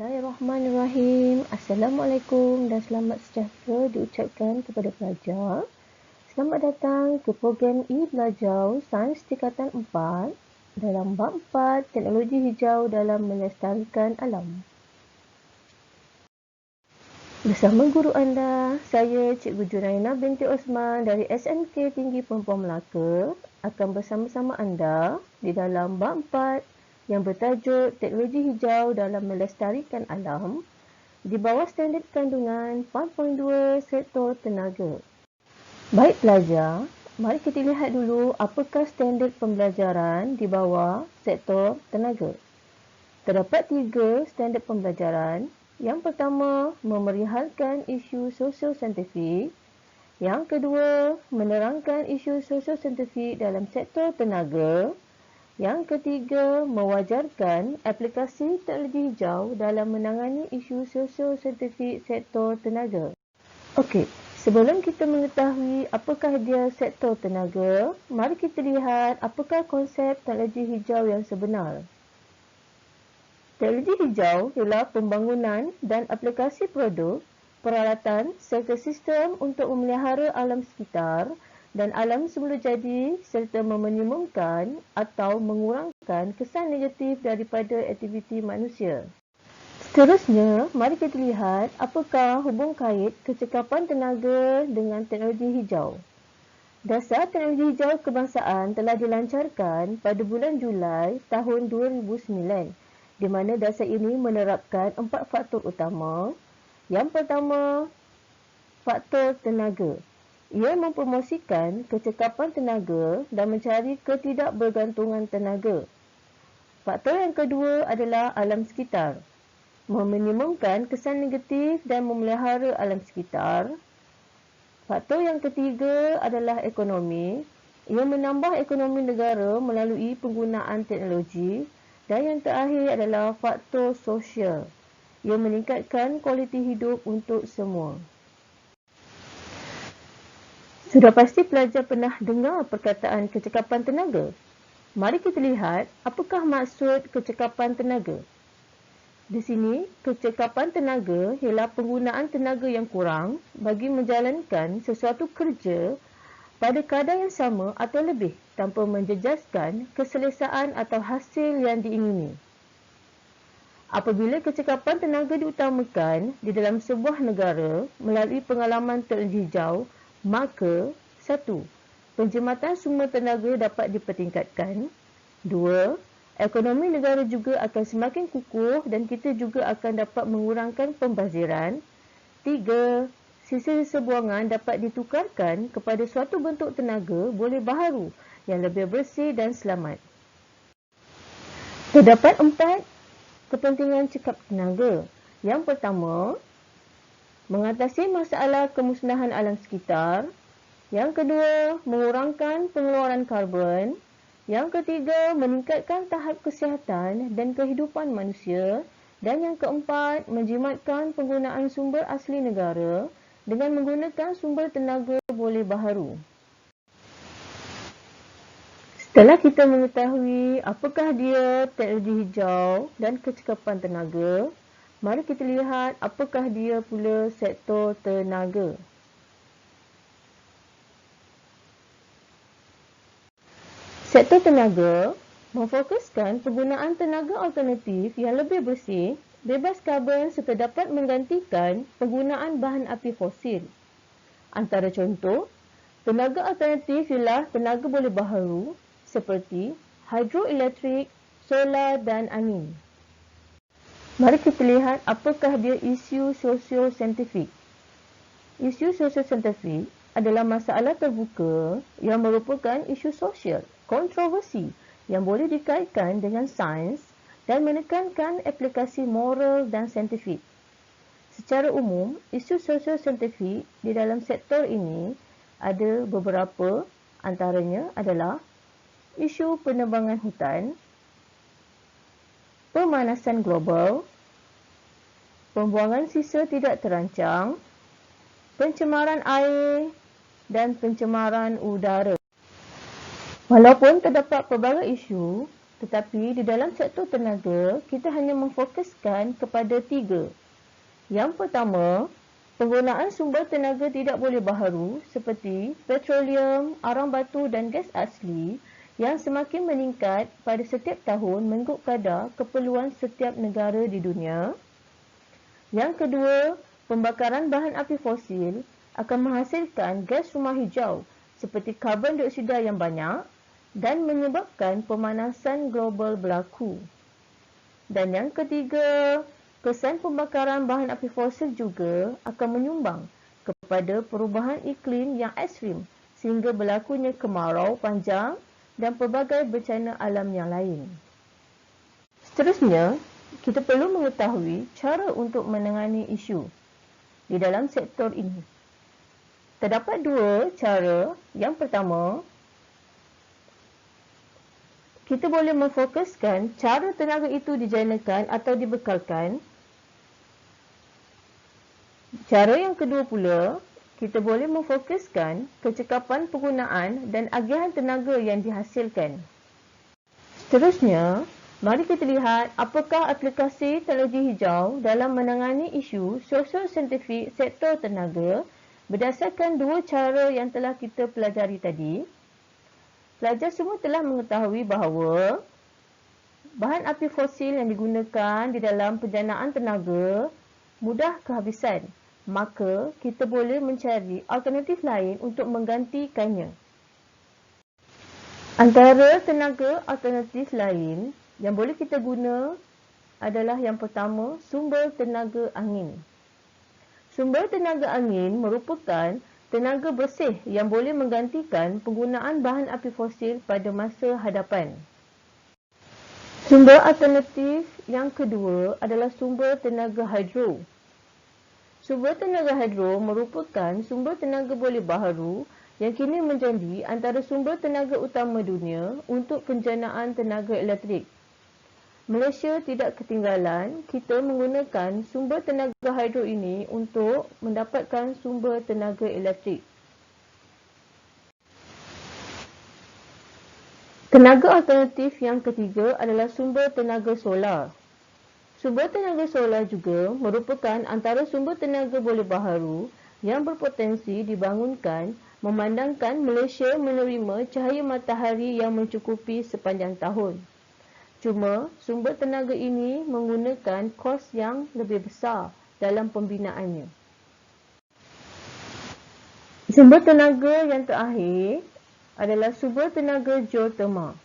Bismillahirrahmanirrahim. Assalamualaikum dan selamat sejahtera diucapkan kepada pelajar. Selamat datang ke program e-Belajar Sains Tingkatan 4 dalam bab 4 Teknologi Hijau dalam Melestarikan Alam. Bersama guru anda, saya Cikgu Junaina binti Osman dari SMK Tinggi Perempuan Melaka akan bersama-sama anda di dalam bab 4 yang bertajuk Teknologi Hijau dalam Melestarikan Alam di bawah standard kandungan 4.2 Sektor Tenaga. Baik pelajar, mari kita lihat dulu apakah standard pembelajaran di bawah Sektor Tenaga. Terdapat 3 standard pembelajaran. Yang pertama, memerihalkan isu sosio-saintifik. Yang kedua, menerangkan isu sosio-saintifik dalam sektor tenaga. Yang ketiga, mewajarkan aplikasi teknologi hijau dalam menangani isu sosio-saintifik sektor tenaga. Okey, sebelum kita mengetahui apakah dia sektor tenaga, mari kita lihat apakah konsep teknologi hijau yang sebenar. Teknologi hijau ialah pembangunan dan aplikasi produk, peralatan serta sistem untuk memelihara alam sekitar dan alam semula jadi serta meminimumkan atau mengurangkan kesan negatif daripada aktiviti manusia. Seterusnya, mari kita lihat apakah hubung kait kecekapan tenaga dengan teknologi hijau. Dasar teknologi hijau kebangsaan telah dilancarkan pada bulan Julai tahun 2009. Di mana dasar ini menerapkan 4 faktor utama. Yang pertama, faktor tenaga. Ia mempromosikan kecekapan tenaga dan mencari ketidakbergantungan tenaga. Faktor yang kedua adalah alam sekitar. Meminimumkan kesan negatif dan memelihara alam sekitar. Faktor yang ketiga adalah ekonomi. Ia menambah ekonomi negara melalui penggunaan teknologi. Dan yang terakhir adalah faktor sosial. Ia meningkatkan kualiti hidup untuk semua. Sudah pasti pelajar pernah dengar perkataan kecekapan tenaga. Mari kita lihat apakah maksud kecekapan tenaga. Di sini, kecekapan tenaga ialah penggunaan tenaga yang kurang bagi menjalankan sesuatu kerja pada kadar yang sama atau lebih tanpa menjejaskan keselesaan atau hasil yang diingini. Apabila kecekapan tenaga diutamakan di dalam sebuah negara melalui pengalaman teknologi hijau, maka 1. Penjimatan sumber tenaga dapat dipertingkatkan. 2. Ekonomi negara juga akan semakin kukuh dan kita juga akan dapat mengurangkan pembaziran. 3. Sisa-sisa buangan dapat ditukarkan kepada suatu bentuk tenaga boleh baharu yang lebih bersih dan selamat. Terdapat 4 kepentingan cekap tenaga. Yang pertama, mengatasi masalah kemusnahan alam sekitar. Yang kedua, mengurangkan pengeluaran karbon. Yang ketiga, meningkatkan tahap kesihatan dan kehidupan manusia. Dan yang keempat, menjimatkan penggunaan sumber asli negara dengan menggunakan sumber tenaga boleh baharu. Setelah kita mengetahui apakah dia teknologi hijau dan kecekapan tenaga, mari kita lihat apakah dia pula sektor tenaga. Sektor tenaga memfokuskan penggunaan tenaga alternatif yang lebih bersih, bebas karbon serta dapat menggantikan penggunaan bahan api fosil. Antara contoh, tenaga alternatif ialah tenaga boleh baharu seperti hidroelektrik, solar dan angin. Mari kita lihat apakah dia isu sosio-saintifik. Isu sosio-saintifik adalah masalah terbuka yang merupakan isu sosial, kontroversi yang boleh dikaitkan dengan sains dan menekankan aplikasi moral dan saintifik. Secara umum, isu sosio-saintifik di dalam sektor ini ada beberapa, antaranya adalah isu penebangan hutan, pemanasan global, pembuangan sisa tidak terancang, pencemaran air dan pencemaran udara. Walaupun terdapat pelbagai isu, Tetapi di dalam sektor tenaga, kita hanya memfokuskan kepada 3. Yang pertama, penggunaan sumber tenaga tidak boleh baharu seperti petroleum, arang batu dan gas asli yang semakin meningkat pada setiap tahun mengikut kadar keperluan setiap negara di dunia. Yang kedua, pembakaran bahan api fosil akan menghasilkan gas rumah hijau seperti karbon dioksida yang banyak dan menyebabkan pemanasan global berlaku. Dan yang ketiga, kesan pembakaran bahan api fosil juga akan menyumbang kepada perubahan iklim yang ekstrim sehingga berlakunya kemarau panjang dan pelbagai bencana alam yang lain. Seterusnya, kita perlu mengetahui cara untuk menangani isu di dalam sektor ini. Terdapat 2 cara. Yang pertama, kita boleh memfokuskan cara tenaga itu dijanakan atau dibekalkan. Cara yang kedua pula, kita boleh memfokuskan kecekapan penggunaan dan agihan tenaga yang dihasilkan. Seterusnya, mari kita lihat apakah aplikasi teknologi hijau dalam menangani isu sosio-saintifik sektor tenaga berdasarkan 2 cara yang telah kita pelajari tadi. Pelajar semua telah mengetahui bahawa bahan api fosil yang digunakan di dalam penjanaan tenaga mudah kehabisan. Maka, kita boleh mencari alternatif lain untuk menggantikannya. Antara tenaga alternatif lain yang boleh kita guna adalah yang pertama, sumber tenaga angin. Sumber tenaga angin merupakan tenaga bersih yang boleh menggantikan penggunaan bahan api fosil pada masa hadapan. Sumber alternatif yang kedua adalah sumber tenaga hidro. Sumber tenaga hidro merupakan sumber tenaga boleh baharu yang kini menjadi antara sumber tenaga utama dunia untuk penjanaan tenaga elektrik. Malaysia tidak ketinggalan, kita menggunakan sumber tenaga hidro ini untuk mendapatkan sumber tenaga elektrik. Tenaga alternatif yang ketiga adalah sumber tenaga solar. Sumber tenaga solar juga merupakan antara sumber tenaga boleh baharu yang berpotensi dibangunkan memandangkan Malaysia menerima cahaya matahari yang mencukupi sepanjang tahun. Cuma, sumber tenaga ini menggunakan kos yang lebih besar dalam pembinaannya. Sumber tenaga yang terakhir adalah sumber tenaga geoterma.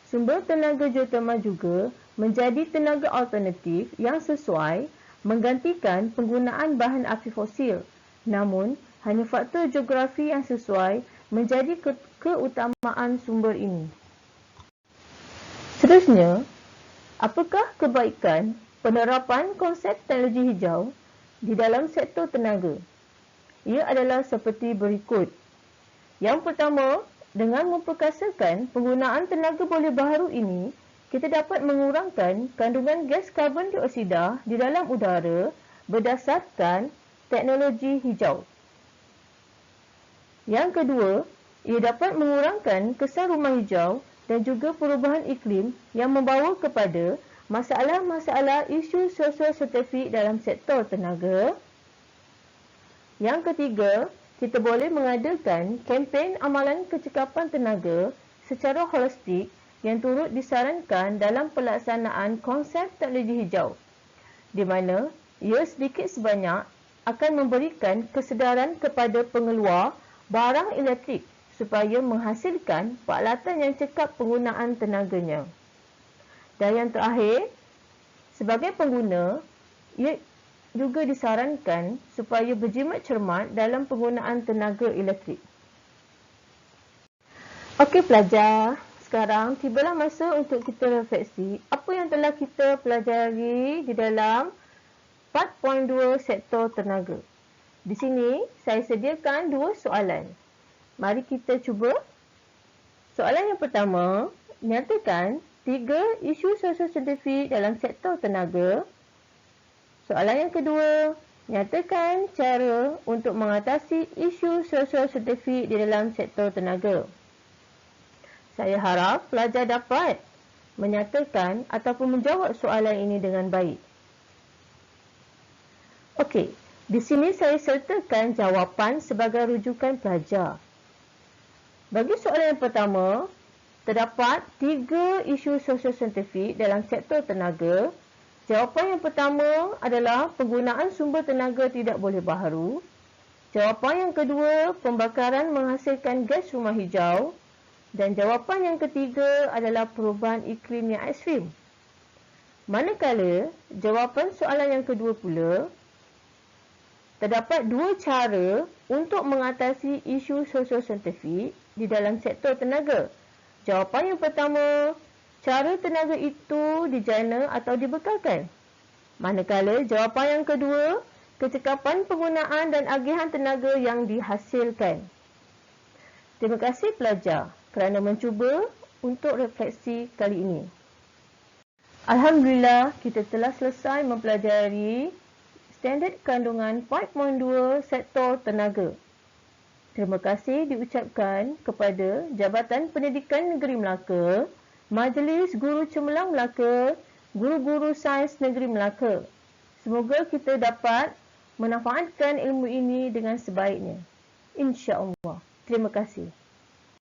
Sumber tenaga geoterma juga menjadi tenaga alternatif yang sesuai menggantikan penggunaan bahan api fosil. Namun, hanya faktor geografi yang sesuai menjadi keutamaan sumber ini. Seterusnya, apakah kebaikan penerapan konsep teknologi hijau di dalam sektor tenaga? Ia adalah seperti berikut. Yang pertama, dengan memperkasakan penggunaan tenaga boleh baharu ini, kita dapat mengurangkan kandungan gas karbon dioksida di dalam udara berdasarkan teknologi hijau. Yang kedua, ia dapat mengurangkan kesan rumah hijau dan juga perubahan iklim yang membawa kepada masalah-masalah isu sosio-saintifik dalam sektor tenaga. Yang ketiga, kita boleh mengadakan kempen amalan kecekapan tenaga secara holistik yang turut disarankan dalam pelaksanaan konsep teknologi hijau, di mana ia sedikit sebanyak akan memberikan kesedaran kepada pengeluar barang elektrik supaya menghasilkan peralatan yang cekap penggunaan tenaganya. Dan yang terakhir, sebagai pengguna, ia juga disarankan supaya berjimat cermat dalam penggunaan tenaga elektrik. Okey pelajar, sekarang tibalah masa untuk kita refleksi apa yang telah kita pelajari di dalam 4.2 sektor tenaga. Di sini, saya sediakan 2 soalan. Mari kita cuba. Soalan yang pertama, nyatakan 3 isu sosio-saintifik dalam sektor tenaga. Soalan yang kedua, nyatakan cara untuk mengatasi isu sosio-saintifik di dalam sektor tenaga. Saya harap pelajar dapat menyatakan ataupun menjawab soalan ini dengan baik. Okey, di sini saya sertakan jawapan sebagai rujukan pelajar. Bagi soalan yang pertama, terdapat 3 isu sosio-saintifik dalam sektor tenaga. Jawapan yang pertama adalah penggunaan sumber tenaga tidak boleh baharu. Jawapan yang kedua, pembakaran menghasilkan gas rumah hijau. Dan jawapan yang ketiga adalah perubahan iklim yang ekstrim. Manakala, jawapan soalan yang kedua pula, terdapat 2 cara untuk mengatasi isu sosio-saintifik di dalam sektor tenaga. Jawapan yang pertama, cara tenaga itu dijana atau dibekalkan. Manakala jawapan yang kedua, kecekapan penggunaan dan agihan tenaga yang dihasilkan. Terima kasih pelajar kerana mencuba untuk refleksi kali ini. Alhamdulillah, kita telah selesai mempelajari standard kandungan 5.2 sektor tenaga. Terima kasih diucapkan kepada Jabatan Pendidikan Negeri Melaka, Majlis Guru Cemerlang Melaka, guru-guru sains Negeri Melaka. Semoga kita dapat memanfaatkan ilmu ini dengan sebaiknya. InsyaAllah. Terima kasih.